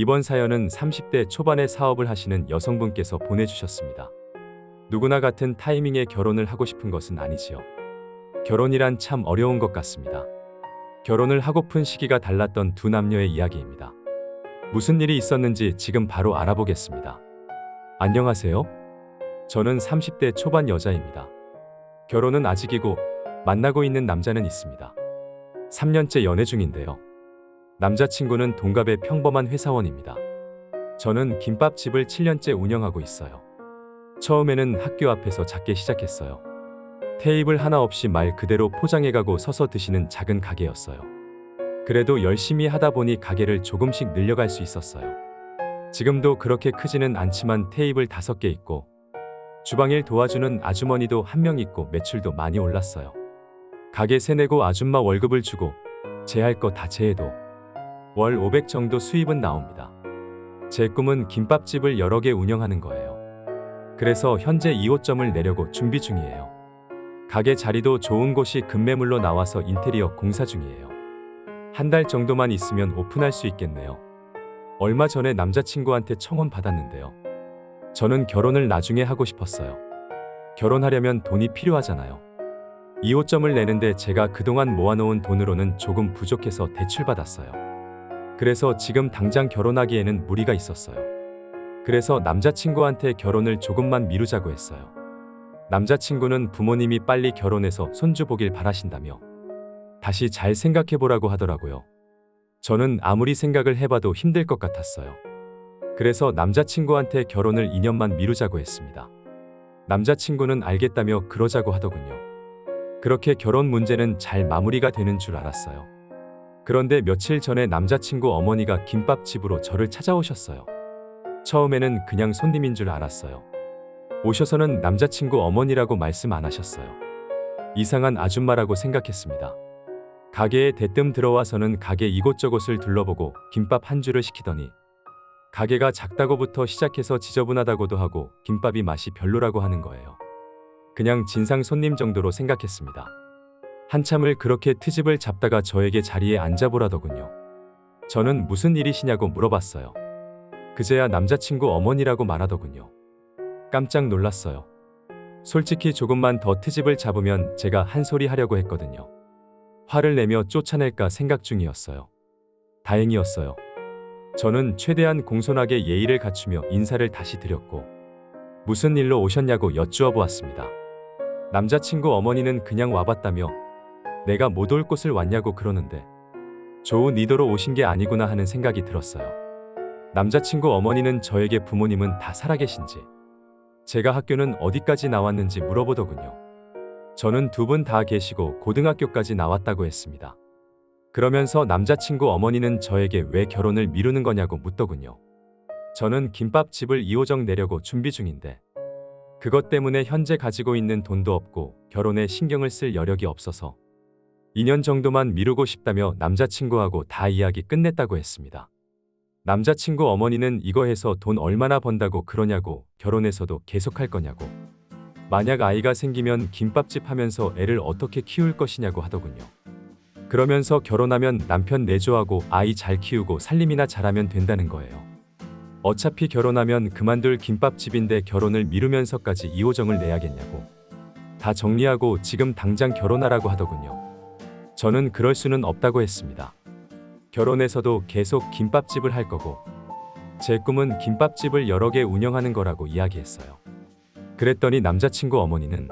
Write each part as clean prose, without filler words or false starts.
이번 사연은 30대 초반에 사업을 하시는 여성분께서 보내주셨습니다. 누구나 같은 타이밍에 결혼을 하고 싶은 것은 아니지요. 결혼이란 참 어려운 것 같습니다. 결혼을 하고픈 시기가 달랐던 두 남녀의 이야기입니다. 무슨 일이 있었는지 지금 바로 알아보겠습니다. 안녕하세요. 저는 30대 초반 여자입니다. 결혼은 아직이고 만나고 있는 남자는 있습니다. 3년째 연애 중인데요. 남자친구는 동갑의 평범한 회사원입니다. 저는 김밥집을 7년째 운영하고 있어요. 처음에는 학교 앞에서 작게 시작했어요. 테이블 하나 없이 말 그대로 포장해가고 서서 드시는 작은 가게였어요. 그래도 열심히 하다 보니 가게를 조금씩 늘려갈 수 있었어요. 지금도 그렇게 크지는 않지만 테이블 5개 있고 주방일 도와주는 아주머니도 1명 있고 매출도 많이 올랐어요. 가게 세내고 아줌마 월급을 주고 제할 거 다 제해도 월 500 정도 수입은 나옵니다. 제 꿈은 김밥집을 여러 개 운영하는 거예요. 그래서 현재 2호점을 내려고 준비 중이에요. 가게 자리도 좋은 곳이 급매물로 나와서 인테리어 공사 중이에요. 한 달 정도만 있으면 오픈할 수 있겠네요. 얼마 전에 남자친구한테 청혼 받았는데요. 저는 결혼을 나중에 하고 싶었어요. 결혼하려면 돈이 필요하잖아요. 2호점을 내는데 제가 그동안 모아놓은 돈으로는 조금 부족해서 대출받았어요. 그래서 지금 당장 결혼하기에는 무리가 있었어요. 그래서 남자친구한테 결혼을 조금만 미루자고 했어요. 남자친구는 부모님이 빨리 결혼해서 손주 보길 바라신다며 다시 잘 생각해보라고 하더라고요. 저는 아무리 생각을 해봐도 힘들 것 같았어요. 그래서 남자친구한테 결혼을 2년만 미루자고 했습니다. 남자친구는 알겠다며 그러자고 하더군요. 그렇게 결혼 문제는 잘 마무리가 되는 줄 알았어요. 그런데 며칠 전에 남자친구 어머니가 김밥집으로 저를 찾아오셨어요. 처음에는 그냥 손님인 줄 알았어요. 오셔서는 남자친구 어머니라고 말씀 안 하셨어요. 이상한 아줌마라고 생각했습니다. 가게에 대뜸 들어와서는 가게 이곳저곳을 둘러보고 김밥 한 줄을 시키더니 가게가 작다고부터 시작해서 지저분하다고도 하고 김밥이 맛이 별로라고 하는 거예요. 그냥 진상 손님 정도로 생각했습니다. 한참을 그렇게 트집을 잡다가 저에게 자리에 앉아보라더군요. 저는 무슨 일이시냐고 물어봤어요. 그제야 남자친구 어머니라고 말하더군요. 깜짝 놀랐어요. 솔직히 조금만 더 트집을 잡으면 제가 한 소리 하려고 했거든요. 화를 내며 쫓아낼까 생각 중이었어요. 다행이었어요. 저는 최대한 공손하게 예의를 갖추며 인사를 다시 드렸고 무슨 일로 오셨냐고 여쭈어 보았습니다. 남자친구 어머니는 그냥 와봤다며 내가 못 올 곳을 왔냐고 그러는데 좋은 의도로 오신 게 아니구나 하는 생각이 들었어요. 남자친구 어머니는 저에게 부모님은 다 살아계신지 제가 학교는 어디까지 나왔는지 물어보더군요. 저는 두 분 다 계시고 고등학교까지 나왔다고 했습니다. 그러면서 남자친구 어머니는 저에게 왜 결혼을 미루는 거냐고 묻더군요. 저는 김밥집을 2호점 내려고 준비 중인데 그것 때문에 현재 가지고 있는 돈도 없고 결혼에 신경을 쓸 여력이 없어서 2년 정도만 미루고 싶다며 남자친구하고 다 이야기 끝냈다고 했습니다. 남자친구 어머니는 이거 해서 돈 얼마나 번다고 그러냐고 결혼해서도 계속할 거냐고 만약 아이가 생기면 김밥집 하면서 애를 어떻게 키울 것이냐고 하더군요. 그러면서 결혼하면 남편 내조하고 아이 잘 키우고 살림이나 잘하면 된다는 거예요. 어차피 결혼하면 그만둘 김밥집인데 결혼을 미루면서까지 2호점을 내야겠냐고 다 정리하고 지금 당장 결혼하라고 하더군요. 저는 그럴 수는 없다고 했습니다. 결혼해서도 계속 김밥집을 할 거고 제 꿈은 김밥집을 여러 개 운영하는 거라고 이야기했어요. 그랬더니 남자친구 어머니는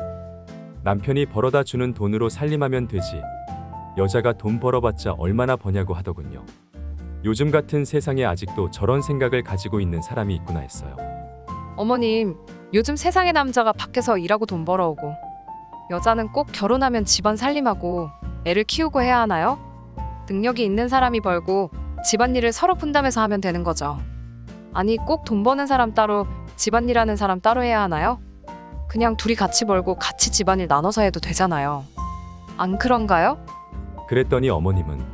남편이 벌어다 주는 돈으로 살림하면 되지 여자가 돈 벌어봤자 얼마나 버냐고 하더군요. 요즘 같은 세상에 아직도 저런 생각을 가지고 있는 사람이 있구나 했어요. 어머님, 요즘 세상의 남자가 밖에서 일하고 돈 벌어오고 여자는 꼭 결혼하면 집안 살림하고 애를 키우고 해야 하나요? 능력이 있는 사람이 벌고 집안일을 서로 분담해서 하면 되는 거죠. 아니 꼭 돈 버는 사람 따로 집안일 하는 사람 따로 해야 하나요? 그냥 둘이 같이 벌고 같이 집안일 나눠서 해도 되잖아요. 안 그런가요? 그랬더니 어머님은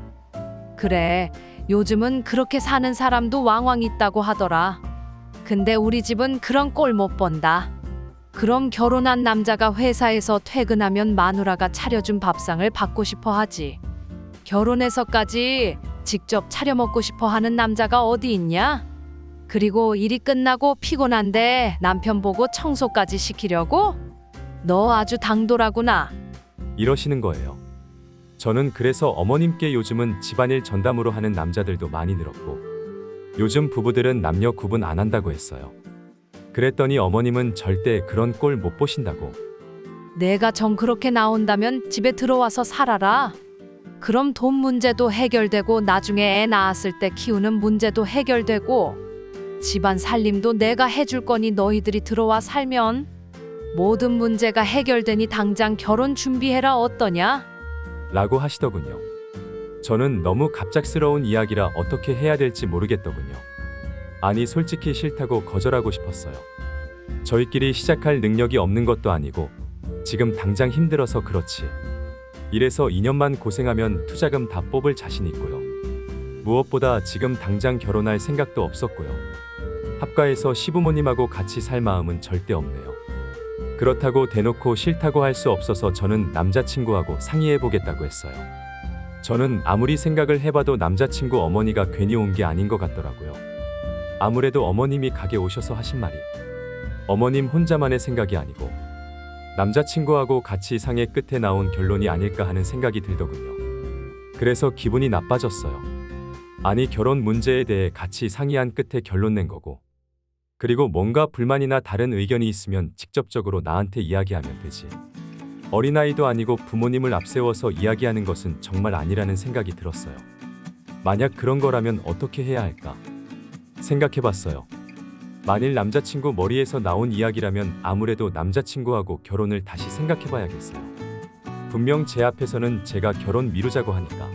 그래, 요즘은 그렇게 사는 사람도 왕왕 있다고 하더라. 근데 우리 집은 그런 꼴 못 본다. 그럼 결혼한 남자가 회사에서 퇴근하면 마누라가 차려준 밥상을 받고 싶어 하지. 결혼해서까지 직접 차려 먹고 싶어 하는 남자가 어디 있냐? 그리고 일이 끝나고 피곤한데 남편 보고 청소까지 시키려고? 너 아주 당돌하구나. 이러시는 거예요. 저는 그래서 어머님께 요즘은 집안일 전담으로 하는 남자들도 많이 늘었고 요즘 부부들은 남녀 구분 안 한다고 했어요. 그랬더니 어머님은 절대 그런 꼴 못 보신다고. 내가 정 그렇게 나온다면 집에 들어와서 살아라. 그럼 돈 문제도 해결되고 나중에 애 낳았을 때 키우는 문제도 해결되고 집안 살림도 내가 해줄 거니 너희들이 들어와 살면 모든 문제가 해결되니 당장 결혼 준비해라 어떠냐? 라고 하시더군요. 저는 너무 갑작스러운 이야기라 어떻게 해야 될지 모르겠더군요. 아니 솔직히 싫다고 거절하고 싶었어요. 저희끼리 시작할 능력이 없는 것도 아니고 지금 당장 힘들어서 그렇지. 이래서 2년만 고생하면 투자금 다 뽑을 자신 있고요. 무엇보다 지금 당장 결혼할 생각도 없었고요. 합가해서 시부모님하고 같이 살 마음은 절대 없네요. 그렇다고 대놓고 싫다고 할 수 없어서 저는 남자친구하고 상의해보겠다고 했어요. 저는 아무리 생각을 해봐도 남자친구 어머니가 괜히 온 게 아닌 것 같더라고요. 아무래도 어머님이 가게 오셔서 하신 말이 어머님 혼자만의 생각이 아니고 남자친구하고 같이 상의 끝에 나온 결론이 아닐까 하는 생각이 들더군요. 그래서 기분이 나빠졌어요. 아니 결혼 문제에 대해 같이 상의한 끝에 결론 낸 거고 그리고 뭔가 불만이나 다른 의견이 있으면 직접적으로 나한테 이야기하면 되지. 어린아이도 아니고 부모님을 앞세워서 이야기하는 것은 정말 아니라는 생각이 들었어요. 만약 그런 거라면 어떻게 해야 할까 생각해봤어요. 만일 남자친구 머리에서 나온 이야기라면 아무래도 남자친구하고 결혼을 다시 생각해봐야겠어요. 분명 제 앞에서는 제가 결혼 미루자고 하니까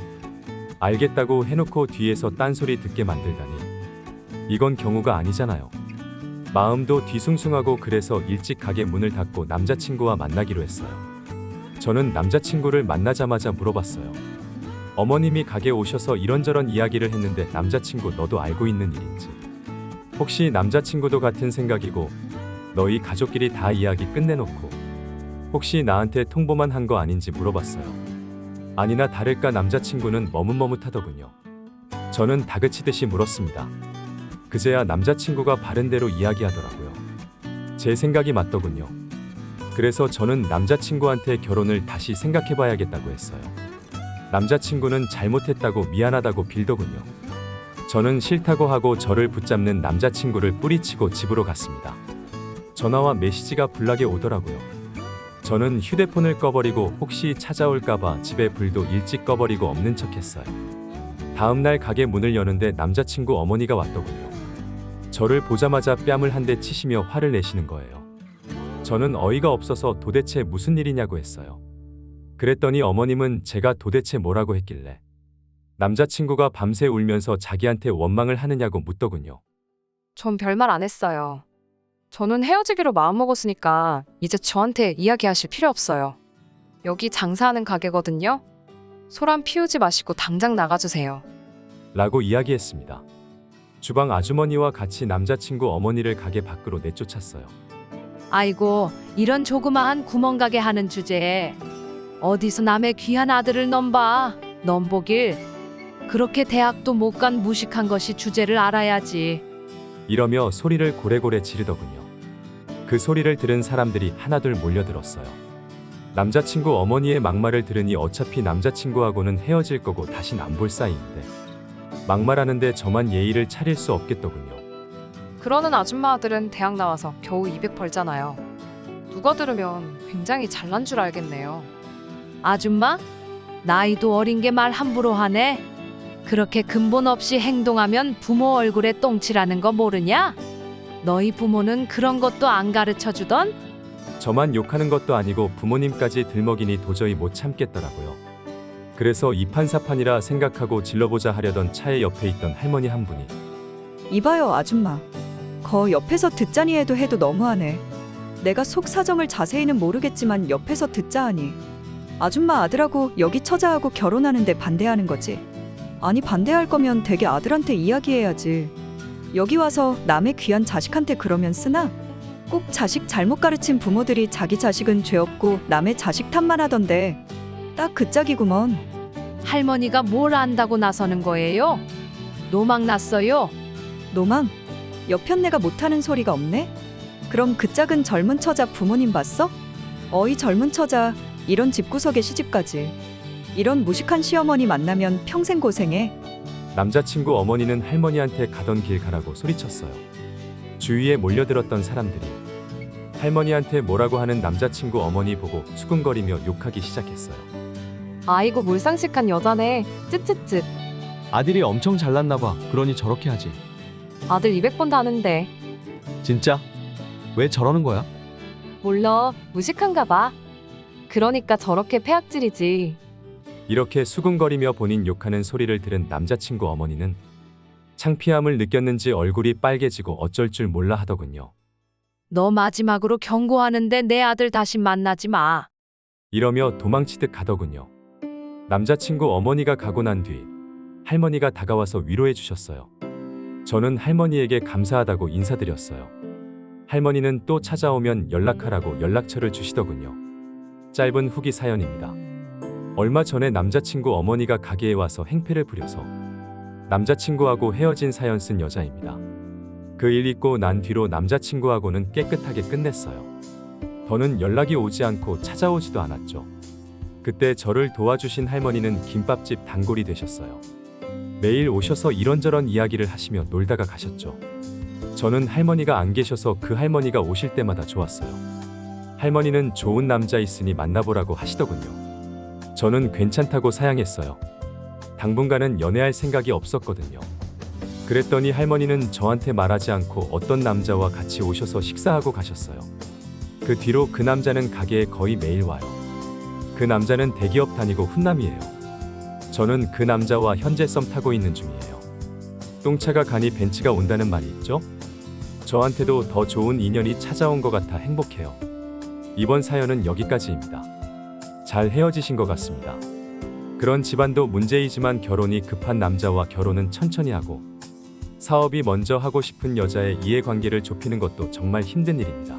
알겠다고 해놓고 뒤에서 딴소리 듣게 만들다니 이건 경우가 아니잖아요. 마음도 뒤숭숭하고 그래서 일찍 가게 문을 닫고 남자친구와 만나기로 했어요. 저는 남자친구를 만나자마자 물어봤어요. 어머님이 가게 오셔서 이런저런 이야기를 했는데 남자친구 너도 알고 있는 일인지 혹시 남자친구도 같은 생각이고 너희 가족끼리 다 이야기 끝내놓고 혹시 나한테 통보만 한 거 아닌지 물어봤어요. 아니나 다를까 남자친구는 머뭇머뭇하더군요. 저는 다그치듯이 물었습니다. 그제야 남자친구가 바른대로 이야기하더라고요. 제 생각이 맞더군요. 그래서 저는 남자친구한테 결혼을 다시 생각해봐야겠다고 했어요. 남자친구는 잘못했다고 미안하다고 빌더군요. 저는 싫다고 하고 저를 붙잡는 남자친구를 뿌리치고 집으로 갔습니다. 전화와 메시지가 불나게 오더라고요. 저는 휴대폰을 꺼버리고 혹시 찾아올까봐 집에 불도 일찍 꺼버리고 없는 척했어요. 다음날 가게 문을 여는데 남자친구 어머니가 왔더군요. 저를 보자마자 뺨을 한 대 치시며 화를 내시는 거예요. 저는 어이가 없어서 도대체 무슨 일이냐고 했어요. 그랬더니 어머님은 제가 도대체 뭐라고 했길래 남자친구가 밤새 울면서 자기한테 원망을 하느냐고 묻더군요. 전 별말 안 했어요. 저는 헤어지기로 마음먹었으니까 이제 저한테 이야기하실 필요 없어요. 여기 장사하는 가게거든요. 소란 피우지 마시고 당장 나가주세요. 라고 이야기했습니다. 주방 아주머니와 같이 남자친구 어머니를 가게 밖으로 내쫓았어요. 아이고 이런 조그마한 구멍가게 하는 주제에 어디서 남의 귀한 아들을 넘봐. 넘보길 그렇게 대학도 못 간 무식한 것이 주제를 알아야지. 이러며 소리를 고래고래 지르더군요. 그 소리를 들은 사람들이 하나둘 몰려들었어요. 남자친구 어머니의 막말을 들으니 어차피 남자친구하고는 헤어질 거고 다신 안 볼 사이인데 막말하는데 저만 예의를 차릴 수 없겠더군요. 그러는 아줌마 아들은 대학 나와서 겨우 200 벌잖아요. 누가 들으면 굉장히 잘난 줄 알겠네요. 아줌마? 나이도 어린 게 말 함부로 하네. 그렇게 근본 없이 행동하면 부모 얼굴에 똥칠하는 거 모르냐? 너희 부모는 그런 것도 안 가르쳐 주던? 저만 욕하는 것도 아니고 부모님까지 들먹이니 도저히 못 참겠더라고요. 그래서 이판사판이라 생각하고 질러보자 하려던 차에 옆에 있던 할머니 한 분이 이봐요 아줌마. 거 옆에서 듣자니 해도 너무하네. 내가 속 사정을 자세히는 모르겠지만 옆에서 듣자 하니 아줌마 아들하고 여기 처자하고 결혼하는데 반대하는 거지. 아니 반대할 거면 되게 아들한테 이야기해야지. 여기 와서 남의 귀한 자식한테 그러면 쓰나? 꼭 자식 잘못 가르친 부모들이 자기 자식은 죄 없고 남의 자식 탓만 하던데 딱 그 짝이구먼. 할머니가 뭘 안다고 나서는 거예요? 노망 났어요? 노망? 여편네가 못하는 소리가 없네? 그럼 그 짝은 젊은 처자 부모님 봤어? 어이 젊은 처자, 이런 집구석에 시집가지. 이런 무식한 시어머니 만나면 평생 고생해. 남자친구 어머니는 할머니한테 가던 길 가라고 소리쳤어요. 주위에 몰려들었던 사람들이 할머니한테 뭐라고 하는 남자친구 어머니 보고 수근거리며 욕하기 시작했어요. 아이고 몰상식한 여자네. 쯧쯧쯧. 아들이 엄청 잘났나 봐. 그러니 저렇게 하지. 아들 200번 다는데. 진짜? 왜 저러는 거야? 몰라. 무식한가 봐. 그러니까 저렇게 폐악질이지. 이렇게 수근거리며 본인 욕하는 소리를 들은 남자친구 어머니는 창피함을 느꼈는지 얼굴이 빨개지고 어쩔 줄 몰라 하더군요. 너 마지막으로 경고하는데 내 아들 다시 만나지 마. 이러며 도망치듯 가더군요. 남자친구 어머니가 가고 난 뒤 할머니가 다가와서 위로해 주셨어요. 저는 할머니에게 감사하다고 인사드렸어요. 할머니는 또 찾아오면 연락하라고 연락처를 주시더군요. 짧은 후기 사연입니다. 얼마 전에 남자친구 어머니가 가게에 와서 행패를 부려서 남자친구하고 헤어진 사연 쓴 여자입니다. 그 일 있고 난 뒤로 남자친구하고는 깨끗하게 끝냈어요. 더는 연락이 오지 않고 찾아오지도 않았죠. 그때 저를 도와주신 할머니는 김밥집 단골이 되셨어요. 매일 오셔서 이런저런 이야기를 하시며 놀다가 가셨죠. 저는 할머니가 안 계셔서 그 할머니가 오실 때마다 좋았어요. 할머니는 좋은 남자 있으니 만나보라고 하시더군요. 저는 괜찮다고 사양했어요. 당분간은 연애할 생각이 없었거든요. 그랬더니 할머니는 저한테 말하지 않고 어떤 남자와 같이 오셔서 식사하고 가셨어요. 그 뒤로 그 남자는 가게에 거의 매일 와요. 그 남자는 대기업 다니고 훈남이에요. 저는 그 남자와 현재 썸 타고 있는 중이에요. 똥차가 가니 벤츠가 온다는 말이 있죠? 저한테도 더 좋은 인연이 찾아온 것 같아 행복해요. 이번 사연은 여기까지입니다. 잘 헤어지신 것 같습니다. 그런 집안도 문제이지만 결혼이 급한 남자와 결혼은 천천히 하고 사업이 먼저 하고 싶은 여자의 이해관계를 좁히는 것도 정말 힘든 일입니다.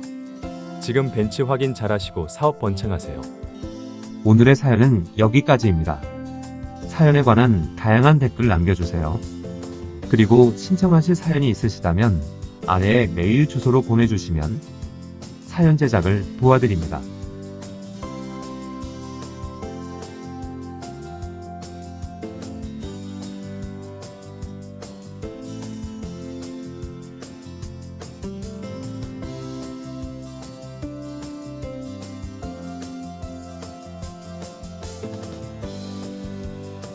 지금 벤츠 확인 잘하시고 사업 번창하세요. 오늘의 사연은 여기까지입니다. 사연에 관한 다양한 댓글 남겨주세요. 그리고 신청하실 사연이 있으시다면 아래의 메일 주소로 보내주시면 사연 제작을 도와드립니다.